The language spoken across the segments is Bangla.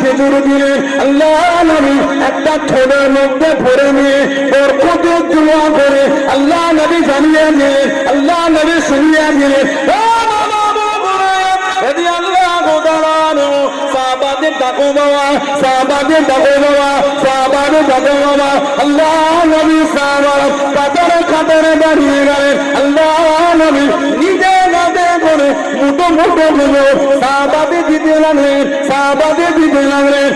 খেজুর দিলেন আল্লাহ নবী একটা থলের মধ্যে ভরে নিয়ে বরকতের দোয়া করে আল্লাহ নবী জানিয়ে দিলেন, আল্লাহ নবী শুনিয়ে দিলেন, সাহাবাদের ডাকো বাবা, সাহাবাদের ডাকো বাবা, সাহাবাদের ডাকো বাবা। আল্লাহ নবী সাহাবারা কাতারে কাতারে দাঁড়িয়ে গেলেন। আল্লাহ নবী নিজে গাতে করে মুঠো মুঠো গুলো সাহাবাদের দিতে লাগলেন, সাহাবাদের দিতে লাগলেন।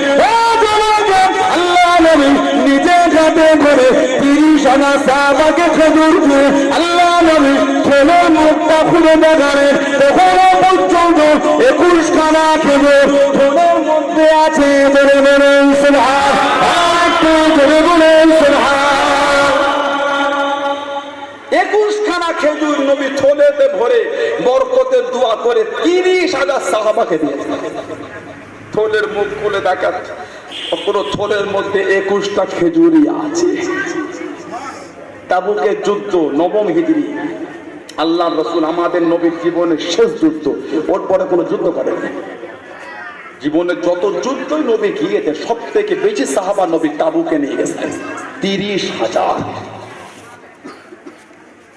আল্লাহ নবী নিজে গাতে করে 30,000 সাহাবাকে খেজুর দিয়ে আল্লাহ নবী ঠোলের মুখটা খুলে দেখালেন। এখনো পর্যন্ত 21 খানা খেজুর ঠোলের মধ্যে আছে। জোরে বলেন সুবহান, জোরে বলেন সুবহান। 21 খানা খেজুর নবী থলেতে ভরে বরকতের দোয়া করে 30,000 সাহাবাকে দিয়েছেন। থলের মুখ খুলে দেখাচ্ছে, পুরো থলের মধ্যে 21টা খেজুরই আছে। তাবুকের যুদ্ধ 9ম হিজরি, আল্লাহ রাসূল আমাদের নবীর জীবনের শেষ যুদ্ধ, ওর পরে কোনো যুদ্ধ করেন না। জীবনের যত যুদ্ধই নবী গিয়েছে সব থেকে বেশি সাহাবা নবী তাবুকে নিয়ে গেছেন। 30,000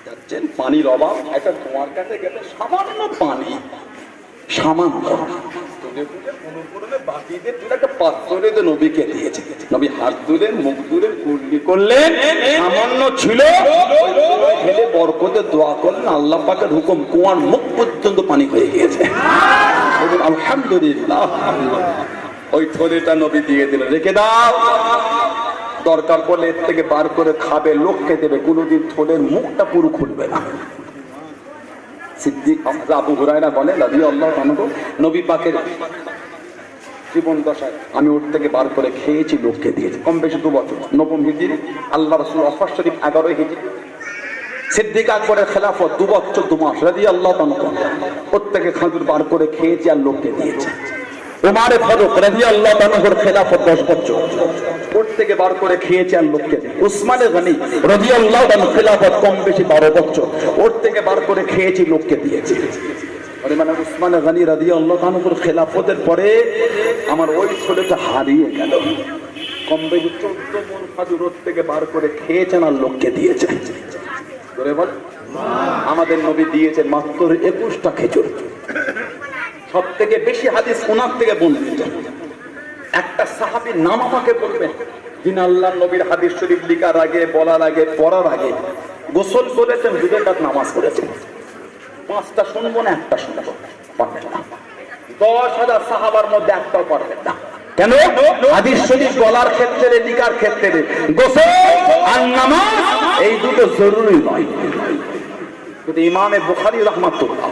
যাচ্ছেন, পানির অভাব, একটা কুয়ার কাছে গেছে, সামান্য পানি, সামান্য নবীকে দিয়েছে। নবী হাত তুলেন, মুখ তুলেন, কুল্লি করলেন, সামান্য ছিল, ঢেলে বরকতে দোয়া করলেন, আল্লাহ পাকের হুকুম কুয়ার মুখ পর্যন্ত পানি হয়ে গিয়েছে। আলহামদুলিল্লাহ। ওই থলিটা নবী দিয়ে দিলেন, রেখে দাও, দরকার পড়লে এর থেকে বার করে খাবে, লোককে দেবে, কোনোদিন থলের মুখটা পুরো খুলবে না। সিদ্দিক আবু হুরায়রা বলে রাদিয়াল্লাহু আনহু, নবী পাকের জীবন দশায় আমি ওর থেকে বার করে খেয়েছি, লোককে দিয়েছি। কম বেশি 2 বছর, 9ম হিজরি, আল্লাহ রাসূল ওয়াফাত শরীফ 11 হিজরি। সিদ্দিক আকবরের খেলাফত 2 বছর 2 মাস রাদিয়াল্লাহু আনহু, প্রত্যেকে খাজুর বার করে খেয়েছি আর লোককে দিয়েছে। উমারে ফারুক রাদিয়াল্লাহু আনহুর খেলাফত 10 বছর, প্রত্যেকে বার করে খেয়েছে আর লোককে দিয়েছে। উসমানে গনি রাদিয়াল্লাহু আনহু খেলাফত কম বেশি 12 বছর, ওর থেকে বার করে খেয়েছি, লোককে দিয়েছে। মানে উসমানে গনি রাদিয়াল্লাহু আনহুর খেলাফতের পরে আমার ওই ছেলেটা হারিয়ে গেল। কম বেশি 14 মণ খাজুর ওর থেকে বার করে খেয়েছেন আর লোককে দিয়েছেন। ধরে বল, আমাদের নবী দিয়েছেন মাত্র 21টা খেজুর। সব থেকে বেশি হাদিস ওনার থেকে বর্ণিত। একটা সাহাবীর নাম আমাকে বলবেন, যিনি আল্লাহর নবীর হাদিস শরীফ লিখার আগে, বলার আগে, পড়ার আগে গোসল করেছেন, 2 রাকাত নামাজ পড়েছেন। 5টা শুনবো না, একটা শুনবো, পারবেন না। 10,000 সাহাবার মধ্যে একটাও পারবেন না। কেন? হাদিস শরীফ বলার ক্ষেত্রে, লিখার ক্ষেত্রে গোসল আর নামাজ এই দুটো জরুরি নয়। কিন্তু ইমামে বুখারী রাহমাতুল্লাহ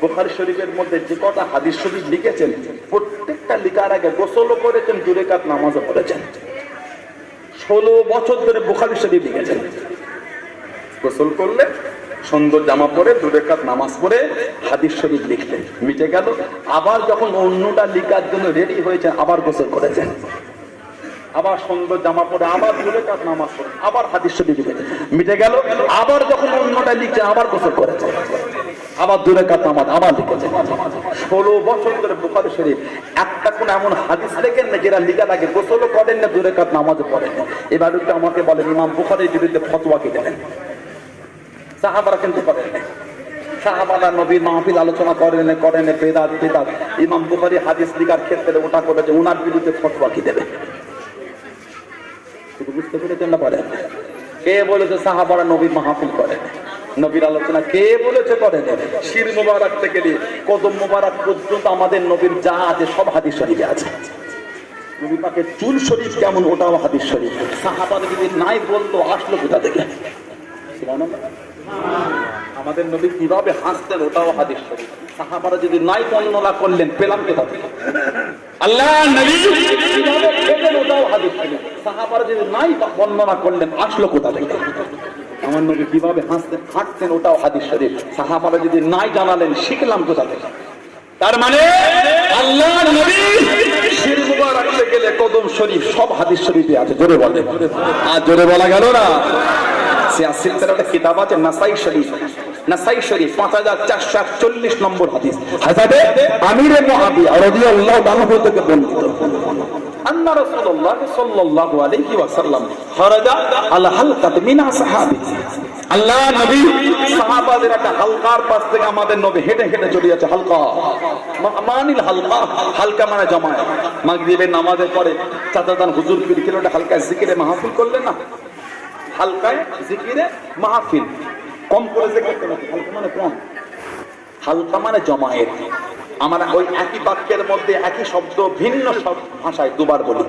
বুখারী শরীফের মধ্যে যে কটা হাদিস শরীফ লিখেছেন, প্রত্যেকটা লিখার আগে গোসলও করেছেন, 2 রাকাত নামাজও পড়েছেন। 16 বছর ধরে বুখারী শরীফ লিখেছেন। গোসল করলে, সুন্দর জামা পরে, 2 রাকাত নামাজ পড়ে হাদিস শরীফ লিখলেন, মিটে গেল। আবার যখন অন্যটা লিখার জন্য রেডি হয়েছে, আবার গোসল করেছেন, আবার সুন্দর জামা পরে, আবার 2 রাকাত নামাজ পড়ে, আবার হাদিস শরীফ লিখেছেন, মিটে গেল। আবার যখন অন্যটা লিখছে, আবার গোসল করেছেন, আবার 2 রাকাত নামাজ আবার লিখেছেন। 16 বছর ধরে বুখারী শরীফ একটা কোন এমন হাদিস লেখেন না যেটা লিখার আগে গোসলও করেন না, 2 রাকাত নামাজও পড়েন না। এবার একটু আমাকে বলেন, ইমাম বুখারীর বিরুদ্ধে ফতোয়া কি দেবেন? সাহাবারা কিন্তু করেন না। সাহাবারা নবীর মাহফিল আলোচনা করেন, বেদাত বেদাত। ইমাম বুখারী হাদিস লিখার ক্ষেত্রে ওটা করেছে, ওনার বিরুদ্ধে ফতোয়া কি দেবে? শুধু বুঝতে পেরেছেন না? পারেন? কে বলেছে সাহাবারা নবীর মাহফিল করেন, নবীর আলোচনা কে বলেছে করেন? শির মুবারক থেকে নিয়ে কদম মুবারক পর্যন্ত আমাদের নবীর যা আছে সব হাদিস শরীফে আছে। নবী পাকের চুল শরীফ কেমন, ওটাও হাদিস শরীফ। সাহাবারা যদি নাই বলতো, আসলো কোথা থেকে? আমাদের নবী কিভাবে হাসতেন, ওটাও হাদিস শরীফ। সাহাবারা যদি নাই বর্ণনা করলেন, পেলাম কোথা থেকে? আল্লাহ নবী কিভাবে খেতেন, ওটাও হাদিস শরীফ। সাহাবারা যদি নাই বর্ণনা করলেন, আসলো কোথা থেকে? আমার নবী কিভাবে হাসতেন, হাঁটতেন, ওটাও হাদিস শরীফ। সাহাবারা যদি নাই জানালেন, শিখলাম কোথা থেকে? তার মানে আল্লাহ নবী শির মুবারক থেকে কদম শরীফ সব হাদিস শরীফে আছে। জোরে বলে, আর জোরে বলা গেল না। সিয়াসিলসিলার একটা কিতাব আছে নাসাই শরীফ, নাসাই শরীফ 5441 নম্বর হাদিস, হযরতে আমির মুআবিয়া রাদিয়াল্লাহু আনহু থেকে বর্ণিত, আন্না রাসূলুল্লাহ সাল্লাল্লাহু আলাইহি ওয়াসাল্লাম খারাজা আলা হালকাতি মিন আসহাবি, আল্লাহ নবী সাহাবাদের একটা হালকার পাশ থেকে আমাদের নবী হেঁটে হেঁটে চলে যাচ্ছে। হালকা মানিল হালকা, হালকা মানে জামায়। মাগরিবের নামাজের পরে চাচাদান হুজুর পীর কিলোটা হালকা জিকিরে মাহফিল করলেন না, হালকায় জিকিরে মাহফিল, কম করে জিকির করলেন, হালকা মানে কম, হালকা মানে জমায়েত। আমরা ওই একই বাক্যের মধ্যে একই শব্দ ভিন্ন সব ভাষায় দুবার বলি।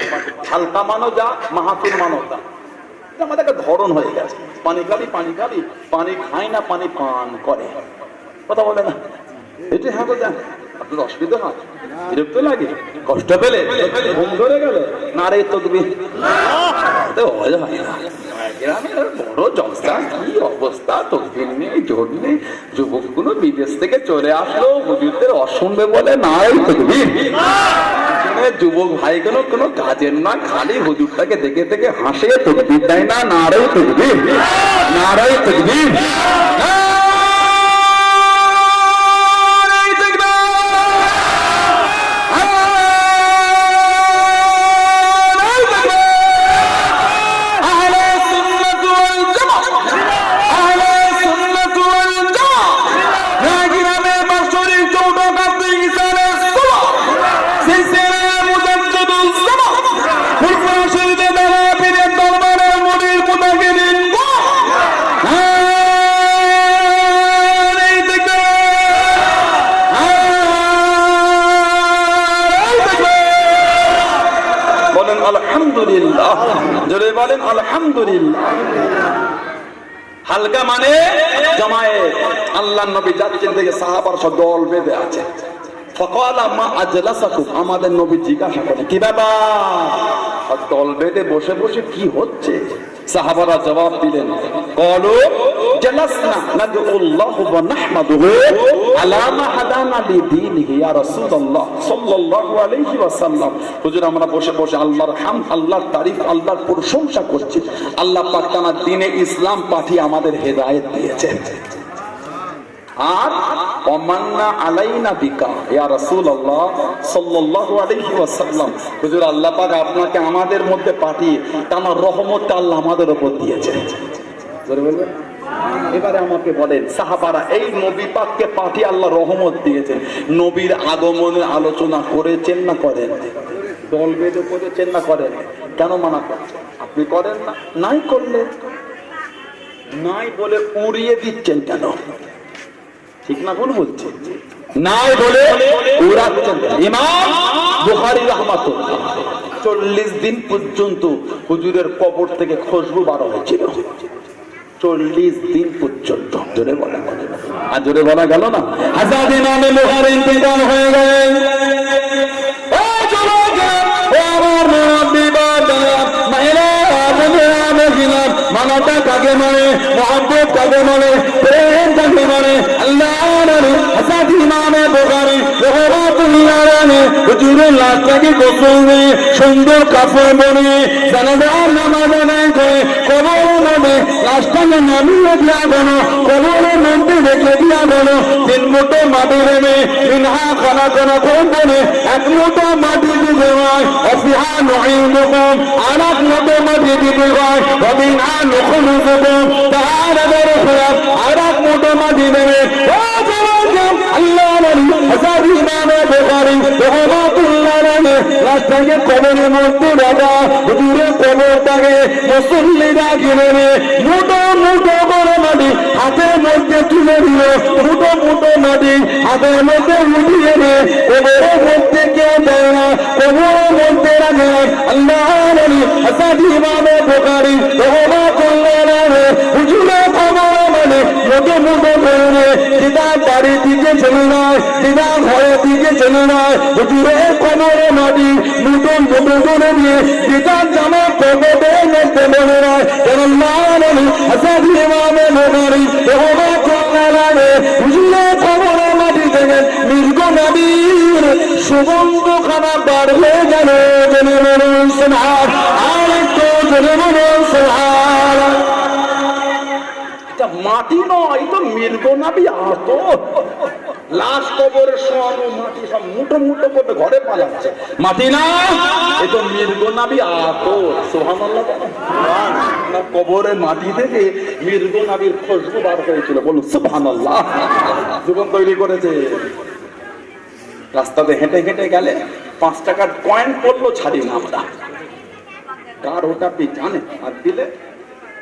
হালকা মানো যা, মাহফিল মানো তা। আমাদের একটা ধরন হয়ে গেছে, পানি খালি পানি খালি, পানি খায় না পানি পান করে, কথা বলে না। এটি হ্যাঁ বোঝেন, আপনার অসুবিধা হয়, বিরক্ত লাগে, কষ্ট পেলে, ঘুম ধরে গেলে না রে তকবীর বড় জলসা, কি অবস্থা, তকবীর নেই, জোর নেই। যুবকগুলো বিদেশ থেকে চলে আসলো, হুজুরদের অশুনবে বলে না রে তকবীর। যুবক ভাইগুলো কোনো কাজের না, খালি হুজুরটাকে দেখে দেখে হাসে, তকবীর দেয় না, না রে তকবীর, না রে তকবীর। আলহামদুলিল্লাহ, জোরে বলেন আলহামদুলিল্লাহ। হালকা মানে জামায়েত। আল্লাহর নবী যাচ্ছেন থেকে সাহাবার সব দল বেঁধে আছে। ফাকালা মা আজলাসাকুম, আমাদের নবী জিজ্ঞাসা করেন কি ব্যাপার, দল বেঁধে বসে বসে কি হচ্ছে? সাহাবারা জবাব দিলেন, ক্বালু জালাসনা নাদউল্লাহু ওয়া নাহমাদুহু আলা মা হাদানা লিদীনিহি ইয়া রাসূলুল্লাহ সাল্লাল্লাহু আলাইহি ওয়াসাল্লাম। হুজুর আমরা বসে বসে আল্লাহর হামদ, আল্লাহর তারিফ, আল্লাহর প্রশংসা করছি। আল্লাহ পাক তাআলা দ্বীনে ইসলাম পাঠিয়ে আমাদের হেদায়েত দিয়েছেন। আর ওমান্না আলাইনা বিকা ইয়া রাসূলুল্লাহ সাল্লাল্লাহু আলাইহি ওয়াসাল্লাম, হুজুর আল্লাহ পাক আপনাকে আমাদের মধ্যে পাঠিয়ে তার রহমতটা আল্লাহ আমাদের উপর দিয়েছেন। জোরে বলবেন। এবারে আমাকে বলেন, সাহাবারা এই নবী পাককে পাঠিয়ে আল্লাহ রহমত দিয়েছেন, নবীর আগমনের আলোচনা করেছেন না করেন? দল বেঁধে করেছেন না করেন? কেন মানা করছেন? আপনি করেন না, নাই করলে নাই বলে উড়িয়ে দিচ্ছেন কেন? ঠিক না কোন বলছে? নাই বলে উড়াচ্ছেন। ইমাম বুখারী রাহমাতুল্লাহ 40 দিন পর্যন্ত হুজুরের কবর থেকে খুশবু বার হয়েছিল। 40 দিন পর্যন্ত। জোরে বলা, আর জোরে বলা গেল না। হাজার ইমামে বুখারী ইন্তেকাল হয়ে গেলেন। মানাটা কাকে মানে, মোহাম্মদ কাকে মানে, প্রেম কাকে মানে, আল্লাহর হাসাদি ইমামে বুখারী রাহমাতুল্লাহ আলাইহি হুজুরের লাশটাকে গোসল দিয়ে সুন্দর কাপড় পরিয়ে জানাজার নামাজ আদায় করে কবরের মধ্যে লাশটাকে নামিয়ে দেওয়া হলো, কবরের মধ্যে রেখে দেওয়া হলো। 3 মুঠো মাটি নেবে, মিনহা খালাকাকুম বলে 1 মুঠো মাটি দিতে হয়, অফিহা নুঈদুকুম আর 1 মুঠো মাটি দিতে হয়, ওমিনহা নুখরিজুকুম তাআরাদার খুরাব আর 1 মুঠো মাটি দেবে। আল্লাহর হাসাদি ইমামে বুখারী রাহমাতুল্লাহ আলাইহি লাশটাকে কবরের মধ্যে রাখা, হুজুরের কবরটাকে মুসল্লিরা ঘিরে মুঠো মুঠো করে মাটি হাতের মধ্যে তুলে দিল, মুঠো মুঠো মাটি হাতের মধ্যে উঠিয়ে নিয়ে কবরের মধ্যে কেউ দেয় না, কবরের মধ্যে রাখে। আল্লাহর হাসাদি ইমামে বুখারী রাহমাতুল্লাহ আলাইহি হুজুরের কবরে মানে মুঠো মুঠো করে সিধা বাড়ির দিকে চলে যায়, সিধা ঘরের দিকে চলে যায়। হুজুরের কবরে মাটি মুঠো মুঠো করে নিয়ে সিধা জামা কবরের মধ্যে মনে হয়। হাসাদি ইমামে বুখারী রাহমাতুল্লাহ আলাইহি হুজুরের কবরে মাটি থেকে মৃগ নবীর সুগন্ধ খানা বার হয়ে গেল। জেনে বলুন সুবহান, আর একটু জেনে বলুন সুবহান। এটা মাটি নয়, তো মৃগনাভি আতর। লাশ কবরে শোয়ানো মাটি সব মুঠো মুঠো করে ঘরে পালাচ্ছে, মাটি না, এ তো মৃগনাভি আতর। সুবহানাল্লাহ। কবরে মাটি থেকে মৃগনাভির খুশবু বার হয়েছিল, বলুন সুবহানাল্লাহ। জীবন তৈরি করেছে। রাস্তাতে হেঁটে হেঁটে গেলে 5 টাকার কয়েন পড়লো ছাড়ি না আমরা। কার ওটা আপনি জানেন? আর দিলে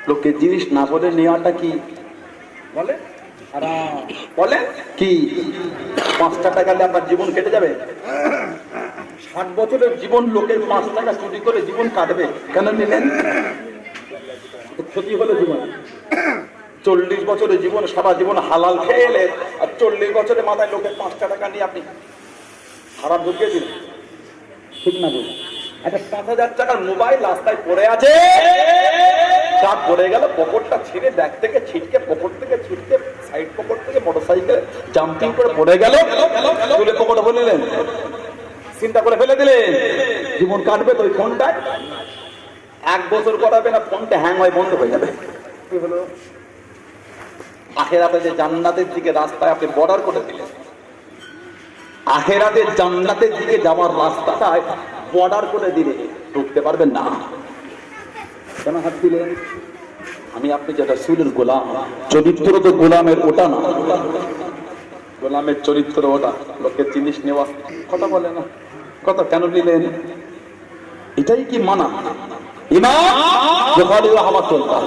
লোকে জিনিস না বলে নেওয়াটা কি বলে? বলে কি 5 টাকা গেলে আপনার জীবন কেটে যাবে? 60 বছরের জীবন লোকের 5 টাকা চুরি করে জীবন কাটবে, কেন নিলেন? ক্ষতি হলো জীবন। 40 বছরের জীবন, সারা জীবন হালাল খেয়ে এলেন, আর 40 বছরের মাথায় লোকের 5 টাকা নিয়ে আপনি খারাপ ঢুকিয়ে দিলেন, ঠিক না? বলুন, একটা 5000 টাকার মোবাইল রাস্তায় পড়ে আছে, চাপ পড়ে গেল, পকেটটা ছিঁড়ে, ব্যাগ থেকে ছিটকে, পকেট থেকে ছিটকে, সাইড পকেট থেকে মোটরসাইকেল জাম্পিং করে পড়ে গেল, তুলে পকেটে ফেললেন, চিন্তা করে ফেলে দিলেন। জীবন কাটবে তো ওই ফোনটায়। 1 বছর করাবে না, ফোনটা হ্যাং হয়, বন্ধ হয়ে যাবে। কি হলো? আখেরাতে যে জান্নাতের দিকে রাস্তায় আপনি বর্ডার করে দিলেন, আখেরাতে জান্নাতের দিকে যাওয়ার রাস্তাটায় বর্ডার করে দিলে ঢুকতে পারবেন না। কেন হাত দিলেন? আমি আপনি যেটা রাসূলের গোলাম, চরিত্র তো গোলামের ওটা না, গোলামের চরিত্র ওটা। লোকের জিনিস নেওয়া কথা বলে না, কথা কেন নিলেন? এটাই কি মানা? ইমাম বুখারী রাহমাতুল্লাহ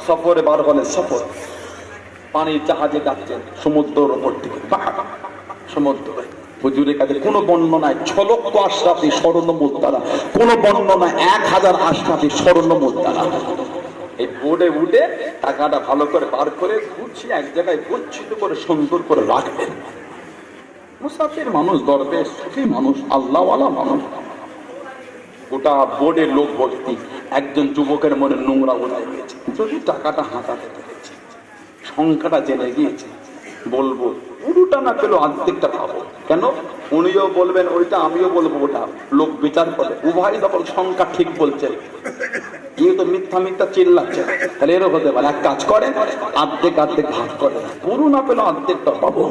সফরে বার হলেন, সফর, পানির জাহাজে যাচ্ছেন সমুদ্রের উপর থেকে, সমুদ্রে। হুজুরের কাছে কোনো বর্ণনায় 6 লক্ষ আশরাফি স্বর্ণ মুদ্রা, কোনো বর্ণনায় 1000 আশরাফি স্বর্ণ মুদ্রা। এই বোর্ডে উঠে টাকাটা ভালো করে বার করে গুছিয়ে এক জায়গায় গচ্ছিত করে সুন্দর করে রাখবেন। মুসাফির মানুষ, দরবেশ, সুফি মানুষ, আল্লাহওয়ালা মানুষ। গোটা বোর্ডের লোক ভর্তি। একজন যুবকের মনে নোংরা উঠে গিয়েছে, যদি টাকাটা হাতাতে পেরেছি, সংখ্যাটা জেনে গিয়েছে, বলবো পুরোটা না পেলো অর্ধেকটা পাবো। কেন? উনিও বলবেন ওইটা, আমিও বলবো ওটা, লোক বিচার করে উভয় যখন সংখ্যা ঠিক বলছে, কেউ তো মিথ্যা মিথ্যা চিল্লাচ্ছে, তাহলে এরও হতে পারে। এক কাজ করে, অর্ধেক অর্ধেক ভাগ করে, পুরো না পেলো অর্ধেকটা পাবো।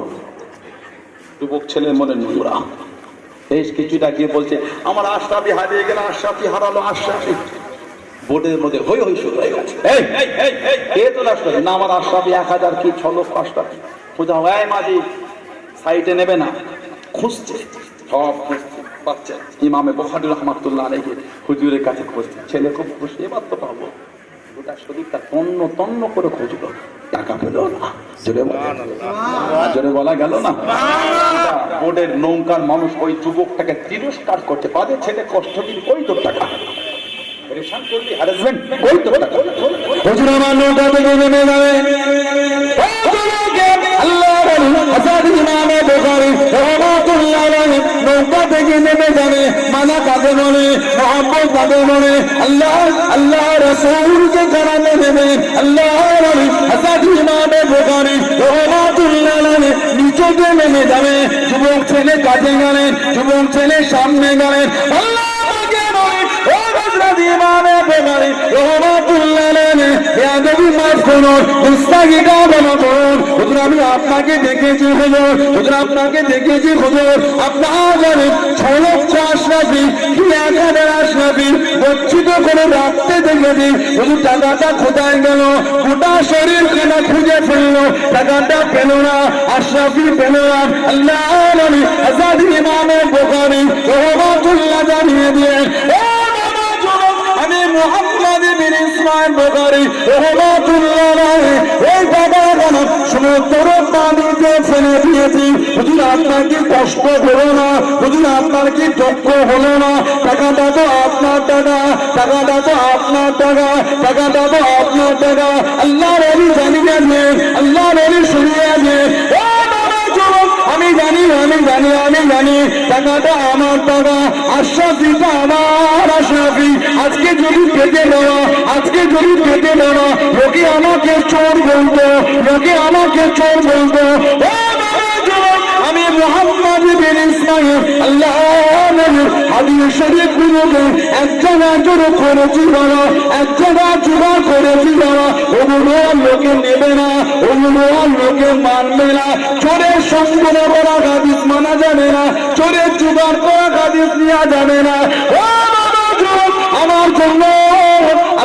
যুবক ছেলের মনে নোংরা, বেশ কিছুটা গিয়ে বলছে আমার আশরাফি হারিয়ে গেল, আশরাফি হারালো, আশরাফি। বোর্ডের মধ্যে হই হই শুরু হয়ে গেছে। কে তো আশরাফি না, আমার আশরাফি 1000 কি 6 লক্ষ আশরাফি। বুঝা হয় মাঝি সাইটে নেবে না, খুঁজছে, সব খুঁজছে, পাচ্ছে। ইমামে বুখারী রাহমাতুল্লাহ আলাইহি হুজুরের কাছে খুঁজছে, ছেলে খুব খুশি, এবার তো পাবো। গোটা শরীরটা তন্ন তন্ন করে খুঁজলো, টাকা পেল না। জোরে বলা গেল না? বোর্ডের নৌকার মানুষ ওই যুবকটাকে তিরস্কার করতে পারে, ছেলে কষ্ট দিন, কই তোর টাকা? পরেশান করবি, হ্যারাসমেন্ট, কই তোর টাকা? হুজুর আমার নৌকা থেকে নেমে যাবে, আল্লাহর হযরত ইমামে বুখারী রাহমাতুল্লাহ আলাইহি নৌকা থেকে নেমে যাবে। মানা কাঁদে মনে, মুহাম্মদ কাঁদে মনে, আল্লাহ আল্লাহ রাসূলকে জানাতে দেবে। আল্লাহর হযরত ইমামে বুখারী রাহমাতুল্লাহ আলাইহি নিচে নেমে যাবে। যুবক ছেলে কাঁদে গেলেন, যুবক ছেলে সামনে গেলেন, আল্লাহ আমাকে বলে ও হযরত ইমামে বুখারী রাহমাতুল্লাহ আলাইহি ইয়া নবী মাফ করুন, মুস্তাগিটা বলা করুন। হুজুর আমি আপনাকে দেখেছি হুজুর, হুজুর আপনাকে দেখেছি হুজুর, আপনার জানেন 6 লক্ষ আশরাফি কি 1000 আশরাফি গচ্ছিত করে রাখতে দেখেছি। হুজুর টাকাটা কোথায় গেল? গোটা শরীর খানা খুঁজে ফেললো, টাকাটা পেল না, আশরাফি পেল না। আল্লাহর নবী হযরত ইমামে বুখারী রাহমাতুল্লাহ জানিয়ে দিয়ে আমি মুহাম্মদ বিন ইসমাঈল বুখারী রাহমাতুল্লাহ আলাইহি এই টাকাটা সমুদ্র পানিতে ফেলে দিয়েছি। হুজুর আপনার কি কষ্ট হলো না? হুজুর আপনার কি দুঃখ হলো না? টাকাটা তো আপনার টাকা, টাকাটা তো আপনার টাকা, টাকাটা তো আপনার টাকা। আল্লাহ নবী জানিয়ে দেন, আল্লাহ নবী শুনিয়ে দেন, আমি জানি, আমি জানি, আমি জানি টাকাটা আমার টাকা, আশরাফিটা আমার আশরাফি। আজকে যদি পেটে দেওয়া, আজকে যদি পেটে দেওয়া, লোকে আমাকে চোর বলতো, লোকে আমাকে চোর বলতো। আমি মুহাম্মদ বিন ইসমাইল আল্লাহ নবী হাদিস শরীফগুলোকে একজনা জোড়ো করেছি বাবা, একজনা জোড়া করেছি বাবা। ওগুলো লোকে নেবে না, ওগুলো লোকে মানবে না। চোরের সঙ্গে বলা হাদিস মানা যাবে না, চোরের জোগাড় করা হাদিস নেওয়া যাবে না। আমার জন্য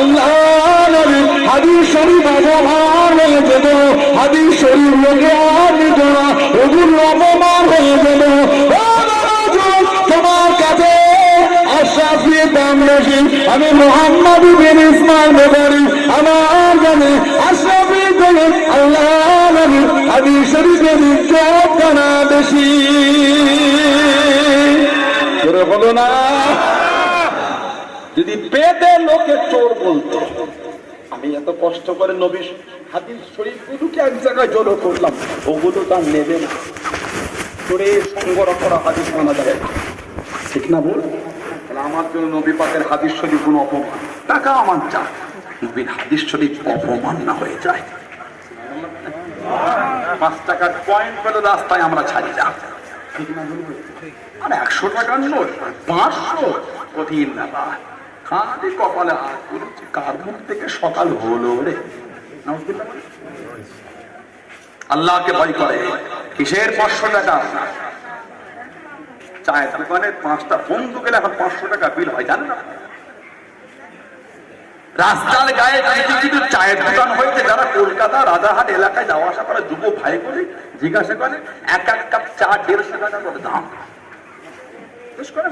আল্লাহ নবী হাদিস শরীফ অপমান হয়ে যেত, হাদিস শরীফ লোকে আর নিত না, ওগুলো অপমান হয়ে যেত। তোমার কাছে আশরাফি দাম বেশি, আমি মুহাম্মদ বিন ইসমাইল বুখারী আমার জানে আশরাফি থেকে আল্লাহ নবী হাদিস শরীফের ইজ্জত জানা বেশি। করে বলো না, যদি পেটে লোকে চোর বলতো, আমি এত কষ্ট করে নবী হাদিস শরীফগুলোকে এক জায়গায় জড়ো করলাম, ওগুলো তার নেবে না। চোরের সংগ্রহ করা হাদিস মানা যাবে না, ঠিক না বল? আমার জন্য নবী পাকের হাদিস শরীফ কোনো অপমান, টাকা আমার চা, নবীর হাদিস শরীফ অপমান না হয়ে যায়। 5 টাকার পয়েন্ট পেলে রাস্তায় আমরা ছাড়ি না, ঠিক না বলবো? আর 100 টাকার নোট 500 কঠিন ব্যাপার। খালি কপালে হাত তুলছি, কার মুখ থেকে সকাল হলো রে। আল্লাহকে ভয় করে, কিসের 500 টাকা? চায়ের দোকানে 5টা বন্ধু গেলে এখন 500 টাকা বিল হয়, জানেন না? রাস্তার গায়ে কিছু চায়ের দোকান হয়েছে, যারা কলকাতা রাজারহাট এলাকায় যাওয়া আসা করে যুব ভাই করে জিজ্ঞাসা করে, এক কাপ চা 150 টাকা করে দাম।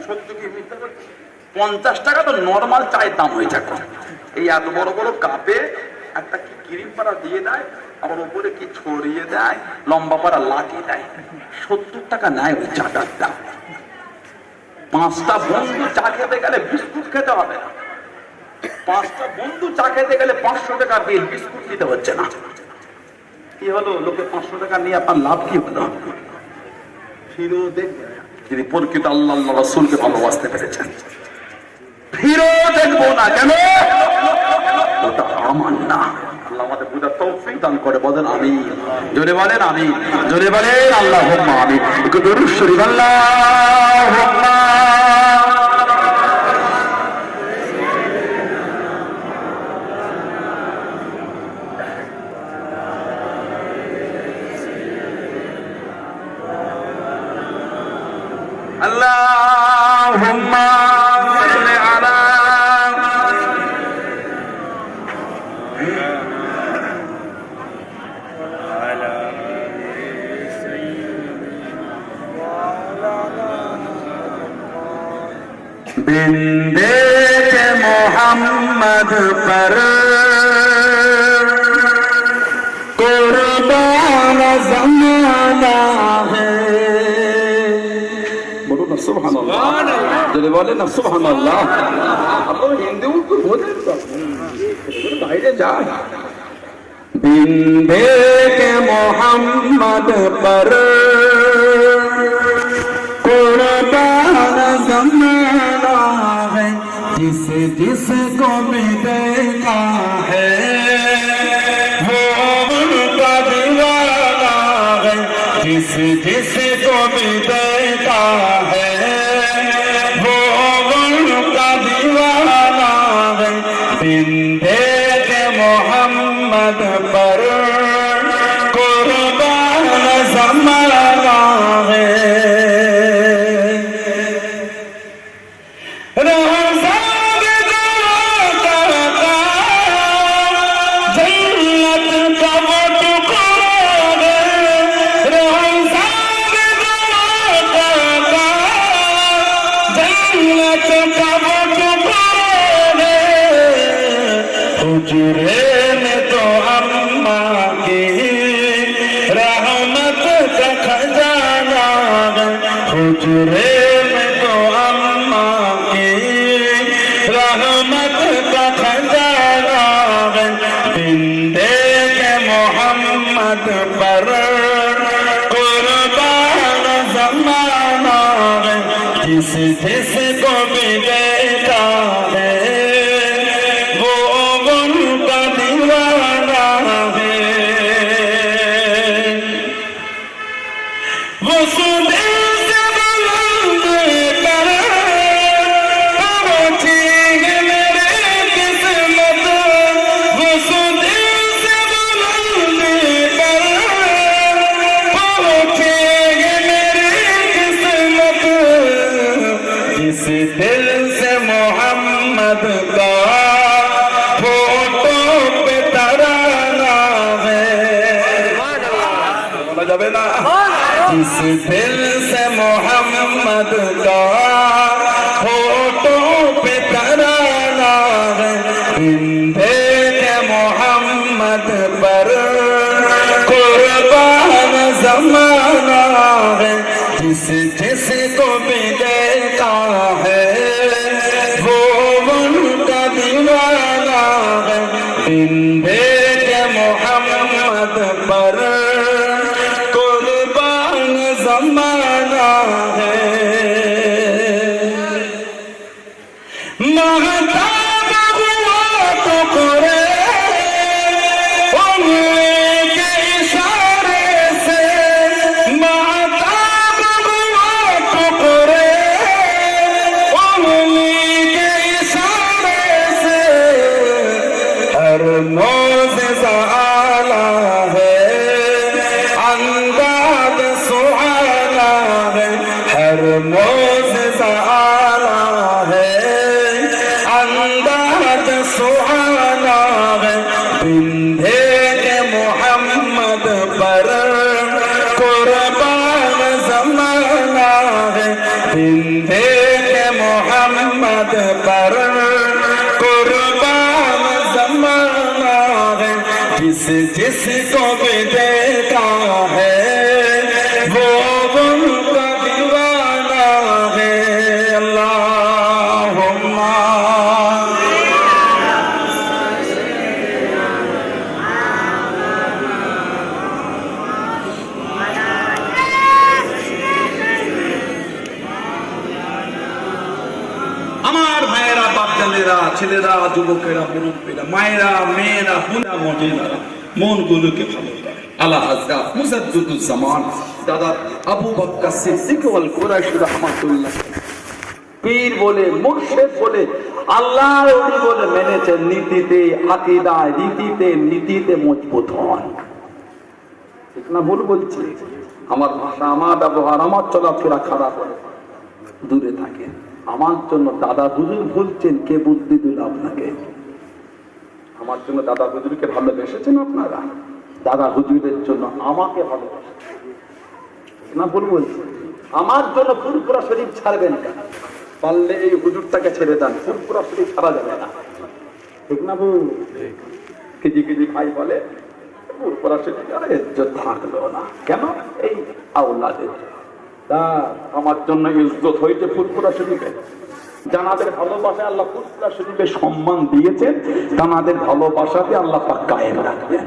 সত্য কি মিথ্যা বলছি? 50 টাকা তো নর্মাল চায়ের দাম হয়েছে এখন। এই এত বড় বড় কাপে একটা কি ক্রিম পাড়া দিয়ে দেয়, আবার উপরে কি ছড়িয়ে দেয়, লম্বা পাড়া লাঠি দেয়, 70 টাকা নেয় ওই চাটার দাম। 5টা বন্ধু চা খেতে গেলে বিস্কুট খেতে হবে না, 5টা বন্ধু চা খেতে গেলে 500 টাকা বিল, বিস্কুট দিতে হচ্ছে না। কি হলো? লোকে 500 টাকা নিয়ে আপনার লাভ কি হলো? ফিরো দেখবে, যদি প্রকৃত আল্লাহ রাসূলকে ভালোবাসতে পেরেছেন, ফিরো দেখবো না কেন? ওটা আমার না। আল্লাহ আমাদের বুঝার তৌফিক দান করে, বলেন আমিন। জোরে বলেন আমিন, জোরে বলেন আল্লাহুম্মা আমিন। একটু দরুদ শরীফ আল্লাহুম্মা। আল্লাহুম্মা সাল্লি আলা बिंदे के मोहम्मद पर कुर्बान ज़माना है। बोलो ना सुभानअल्लाह, जल्दी बोले ना सुभानअल्लाह। अब तो हिंदी को बोले तो बाहर जाए। बिंदे के मोहम्मद पर कुर्बान ज़माना है, जिस जिसको भी देखा है वो उनका दीवाना है, जिस जिसको भी देखा है वो उनका दीवाना है। बिंदे के मोहम्मद पर कुर्बान ज़माना है। हुजरे में तो अम्मा की रहमत का खजाना है, हुजरे में तो अम्मा की रहमत का खजाना है। बिंदे के मोहम्मद पर कुर्बान ज़माना है, जिस जिसको भी देखा है वो सुदेश मोहम्मद का फोटो पे तराना है बोला जाबे ना जिस दिल से मोहम्मद का फोटो पे तराना है इंदे के मोहम्मद पर कुर्बान ज़माना है जिस जिसको भी देखा है वो उनका दीवाना है इंदे के मोहम्मद पर कुर्बान ज़माना है महताब हुआ तो करे उनके इशारे से महताब हुआ तो करे उनके इशारे से हर मोज़िज़ा आला है अंदाज़ सुहाना है हर मोज़िज़ा आला है अंदाज़ सुहाना है बिंधे के मोहम्मद पर कुर्बान ज़माना है बिंधे के मोहम्मद पर कुर्बान ज़माना है जिस जिसको भी देखा है वो उनका दीवाना है अल्लाहुम्मा আমার ভাইয়েরা বাপজানেরা ছেলেরা যুবকেরা মুরব্বীরা মায়েরা মেয়েরা বুড়া মহিলারা মনগুলোকে ভালো করে আলা হযরত মুজাদ্দিদুজ জামান দাদা আবু বকর সিদ্দিক ওয়াল কুরাইশি রাহমাতুল্লাহ পীর বলে মুর্শিদ বলে আল্লাহর ওলি বলে মেনেছেন নীতিতে আকীদায় নীতিতে মজবুত হন ঠিক না ভুল বলছি আমার ভাষা আমার ব্যবহার আমার চলাফেরা খারাপ হলে দূরে থাকেন আমার জন্য দাদা হুজুর বলছেন কে বুদ্ধি দিল আপনাকে আমার জন্য দাদা হুজুরকে ভালোবেসেছেন আপনারা দাদা হুজুরের জন্য আমাকে ভালোবেসেছেন না ভুল বলছি আমার জন্য ফুরফুরা শরীফ ছাড়বেন কেন পারলে এই হুজুরটাকে ছেড়ে দেন ফুরফুরা শরীফ ছাড়া যাবে না ঠিক না ভুল কেজি কেজি খাই বলে ফুরফুরা শরীফ আর ইজ্জত থাকলো না কেন এই আওলাদের তা আমার জন্য ইজ্জত হয়েছে ফুরফুরা শরীফে জানাদের ভালোবাসায় আল্লাহ ফুরফুরা শরীফে সম্মান দিয়েছেন জানাদের ভালোবাসাতে আল্লাহ পাক কায়েম রাখবেন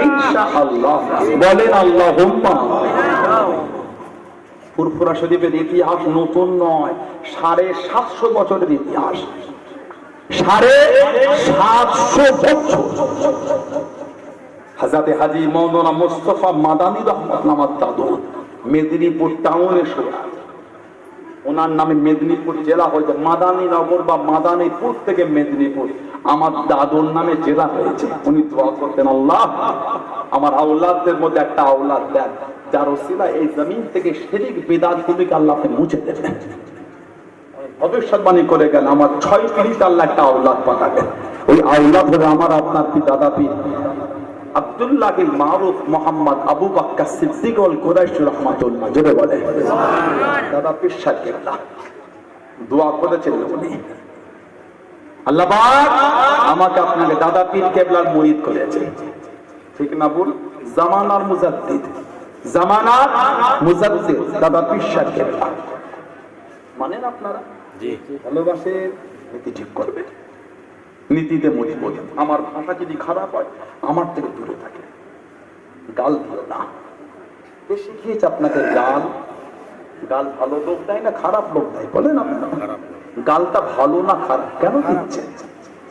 ইনশাআল্লাহ বলেন আল্লাহুম্মা ফুরফুরা শরীফের ইতিহাস নতুন নয় 750 বছরের ইতিহাস 750 বছর হযরত হাজী মাওলানা মুস্তাফা মাদানী রাহমাতুল্লাহ দাদু মেদিনীপুর টাউনে শোয়া ওনার নামে মেদিনীপুর জেলা হয়েছে মাদানী নগর বা মাদানীপুর থেকে মেদিনীপুর আমার দাদুর নামে জেলা হয়েছে উনি দোয়া করতেন আল্লাহ আমার আওলাদদের মধ্যে একটা আওলাদ দেন যার ওসিলা এই জমিন থেকে শিরক বিদআত গুলোকে আল্লাহ আপনি মুছে দেবেন ভবিষ্যৎবাণী করে গেল আমার 6 পিঁড়িতে আল্লাহ একটা আওলাদ পাঠাবেন ওই আওলাদ হলো আমার আপনার দাদা পীর আব্দুল্লাহ বিন মারুফ মোহাম্মদ আবু বকর সিদ্দিক ওয়াল কুরাইশি রাহমাতুল্লাহ জোরে বলে দাদা পীর সাহেব দোয়া করেছিলেন উনি আল্লাহ পাক আমাকে আপনাকে দাদা পীর কেবলার মুরিদ করেছে ঠিক না বল জামানার মুজাদ্দিদ দাদা পীর সাহেব কেবলা মানেন আপনারা জি ভালোবাসেন নীতি ঠিক করবেন নীতিতে মজবুত আমার ভাষা যদি খারাপ হয় আমার থেকে দূরে থাকে গাল দিও না কে শিখিয়েছে আপনাকে গাল ভালো লোক দেয় না খারাপ লোক দেয় বলেন আপনারা গালটা ভালো না খারাপ কেন দিচ্ছে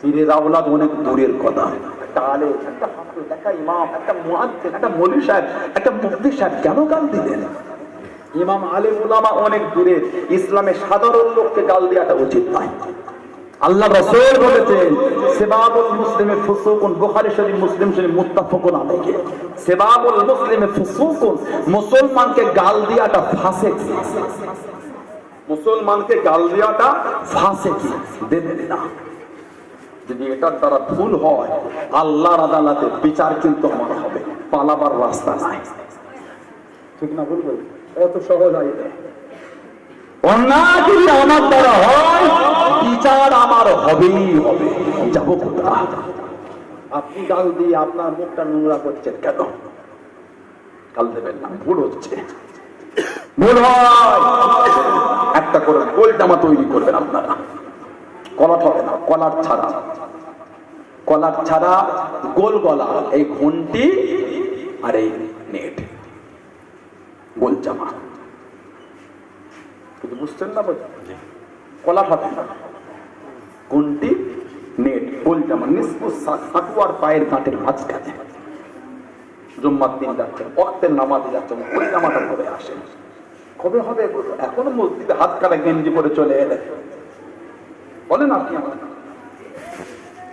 পীরের আওলাদ অনেক দূরের কথা একটা আলেম একটা হাফেজ একটা ইমাম একটা মুয়াজ্জিন একটা মৌলভী সাহেব একটা মুফতি সাহেব কেন গাল দিলেন ইমাম আলেম উলামা অনেক দূরের ইসলামের সাধারণ লোককে গাল দেওয়াটা উচিত নয় আল্লাহ রাসূল বলেছেন সিবাবুল মুসলিমে ফুসুকুন বুখারী শরীফ মুসলিম শরীফ মুত্তাফাকুন আলাইহি সিবাবুল মুসলিমে ফুসুকুন মুসলমানকে গাল দেওয়াটা ফাসিক মুসলমানকে গাল দেওয়াটা ফাসেকি, দেবেন না। যদি এটার দ্বারা ভুল হয়, আল্লাহর আদালতে বিচার কিন্তু আমার হবে, পালাবার রাস্তা নাই। ঠিক না ভুল বলি? এত সহজ হয় না। অন্যায় যদি আমার দ্বারা হয়, বিচার আমার হবেই হবে। যাবো কোথায়? আপনি গাল দিয়ে আপনার মুখটা নোংরা করছেন কেন? গাল দেবেন না, ভুল হচ্ছে। ভুল হয় একটা করে গোল জামা তৈরি করবেন আপনারা। কলার হবে না, কলার ছাড়া, কলার ছাড়া গোল গলা, এই ঘন্টি আর এই নেট, গোল জামা। কিন্তু বুঝছেন না? কলা হবে না, ঘন্টি, নেট, গোল জামা, হাঁটু আর পায়ের গাঁটের মাঝখানে। জুম্মার দিন যাচ্ছেন, ওয়াক্তের নামাজে যাচ্ছেন, ওই জামাটা পরে আসেন। কবে হবে? এখনো মসজিদে হাত কাটা গেঞ্জি পরে চলে এলেন, বলেন আপনি আমার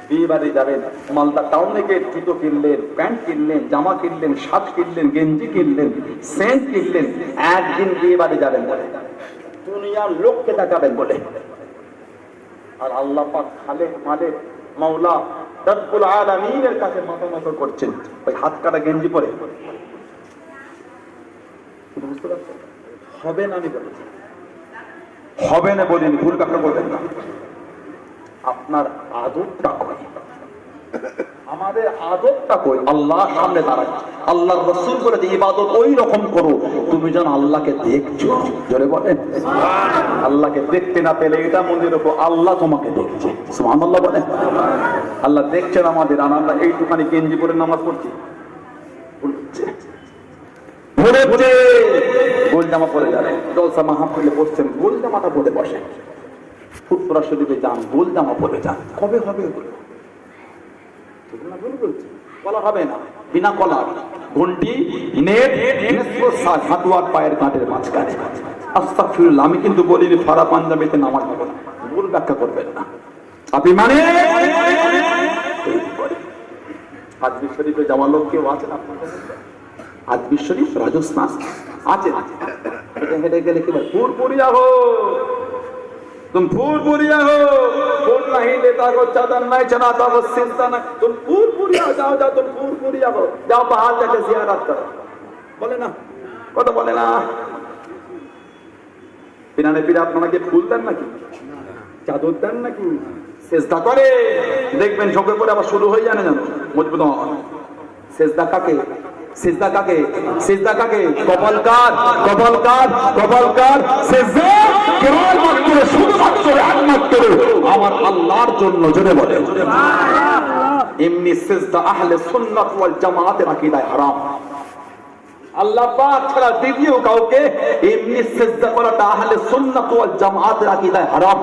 বিয়ে বাড়ি যাবেন, মালদা টাউনে গিয়ে জুতো কিনলেন, প্যান্ট কিনলেন, জামা কিনলেন, শার্ট কিনলেন, গেঞ্জি কিনলেন, সেন্ট কিনলেন, একদিন বিয়ে বাড়ি যাবেন বলে, দুনিয়ার লোককে দেখাবেন বলে। আর আল্লাহ পাক খালেক মালিক মাওলা রব্বুল আলামিনের কাছে মাথা নত করছেন ওই হাত কাটা গেঞ্জি পরে। বুঝতে পারছেন? হবে না, আমি বলেছি হবে না বলিনি, ভুল ব্যাখ্যা করবেন না। আপনার আদবটা কই? আমাদের আদবটা কই? আল্লাহর সামনে দাঁড়াচ্ছে, আল্লাহর রাসূল বলেছে ইবাদত ওই রকম করো তুমি যেন আল্লাহকে দেখছো। জোরে বলেন আল্লাহকে দেখতে না পেলে এটা মনে রাখো, আল্লাহ তোমাকে দেখছে। সুবহানাল্লাহ বলেন। আল্লাহ দেখছেন আমাদের, আর আমরা এইটুখানি গেঞ্জি পরে নামাজ পড়ছি। ভুল হচ্ছে, ভুল হচ্ছে। গোল জামা পরে যাবেন, জলসা মাহফিলে বসছেন, গোল জামাটা পরে বসেন। ফুটপুরা শরীফে যান, গোল জামা পরে যান। কবে হবে এগুলো? কলা হবে না, বিনা কলা, ঘন্টি, নেট, হাঁটু আর পায়ের গাঁটের মাঝখানে। আস্তাগফিরুল্লাহ, আমি কিন্তু বলিনি ফারা পাঞ্জাবিতে নামাজ হবে না, ভুল ব্যাখ্যা করবেন না। আপনি মানে আজমির শরীফে যাওয়ার লোক কেউ আছেন আপনাদের? আজমির শরীফ রাজস্থান আছে, হেঁটে গেলে কি বলে? ফুরফুরিয়া হো, तुम फूलपुरिया हो, फूल नहीं लेता को चादर नहीं चढ़ाता वो सिलता नहीं, तुम फूलपुरिया जाओ, जाओ तुम फूलपुरिया हो, जाओ बाहर जाके जियारत करो। बोले ना, কথা বলে না। পিনানে পিড়ে আপনাকে ফুল দেন নাকি, চাদর দেন নাকি? সেজদা করে দেখবেন চোখে পরে আবার শুরু হয়ে জানে জানো মজবুত হয়। সেজদা কাকে? সিজদা কাকে? সিজদা কাকে? কপাল কার, কপাল কার, কপাল কার? সিজদা কেবলমাত্র শুধুমাত্র একমাত্র আমার আল্লাহর জন্য। জোরে বলে এমনি সিজদা আহলে সুন্নাত ওয়াল জামাতের আকীদায় হারাম। আল্লাহ পাক ছাড়া দ্বিতীয় কাউকে এমনি সিজদা করাটা আহলে সুন্নাত ওয়াল জামাতের আকীদায় হারাম।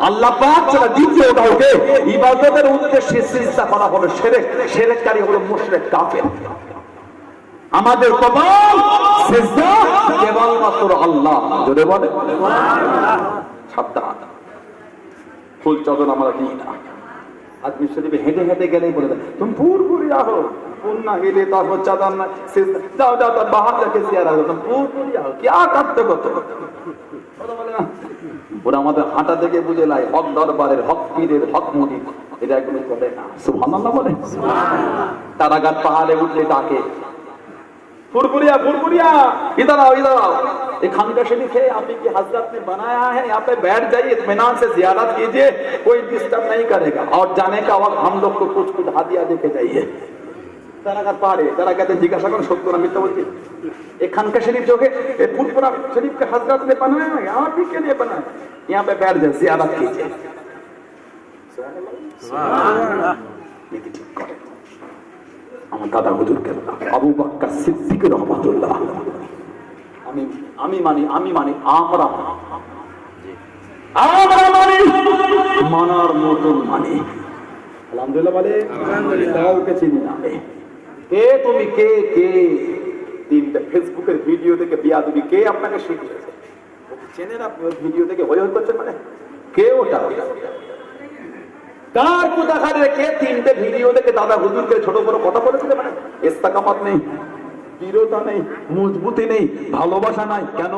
আল্লাহ পাক ছাড়া দ্বিতীয় কাউকে ইবাদতের উদ্দেশ্যে সিজদা করা হলো শিরক, শিরককারী হলো মুশরিক কাফের। আমাদের কপাল সিজদা কেবলমাত্র আল্লাহ। জোরে বলে সাবধান, ফুল চাদর আমরা দিই না। আজমির শরীফে হেঁটে হেঁটে গেলেই বলে দেয় তুমি ফুরফুরিয়া হো, ফুল না গেলে তারপর চাদর না, যাও যাও তার বাহার যাকে জিয়ারত করো, তুমি ফুরফুরিয়া হো, কি করতে করতে কথা বলে না। ওরা আমাদের হাঁটা থেকে বুঝে লাই হক দরবারের, হক পীরের, হক মুরিদ, এটা এগুলো করে না। সুবহানাল্লাহ বলে। তারাগাত পাহাড়ে উঠলে ডাকে फुरफुरिया फुरफुरिया, इधर आओ इधर आओ। एक खानका शरीफ है, आप की हजरत ने बनाया है, यहाँ पे बैठ जाइए, इत्मीनान से जियारत कीजिए, कोई डिस्टर्ब नहीं करेगा। और जाने का वक्त हम लोग को कुछ कुछ हादिया देके जाइए। तारा का पाड़े तारा कहते हैं जिज्ञासा करो सत्य ना मिथ्या बोलते। एक खानका शरीफ जो है फुरफुरा शरीफ के हजरत ने बनाया है, आप ही के लिए बनाया, यहाँ पे बैठ जाए, जियारत कीजिए। আমার দাদা হুজুর কেবলা আবু বকর সিদ্দিক রহমাতুল্লাহ, আমি মানি আমরা মানি, মানার মতন মানি। আলহামদুলিল্লাহ বলে কাউকে চিনি না। কে তুমি? কে কে? তিনটা ফেসবুকের ভিডিও দেখে বিয়া দিবি, কে আপনাকে শিখিয়েছে? চেনেন আপনি? ভিডিও দেখে হই হই করছেন মানে কে ওটা? কার কোথা খারে কে? তিনটে ভিডিও দেখে দাদা হুজুরকে ছোট বড় কথা বলেছিল মানে ইস্তেকামাত নেই, দৃঢ়তা নেই, মজবুতি নেই, ভালোবাসা নাই। কেন?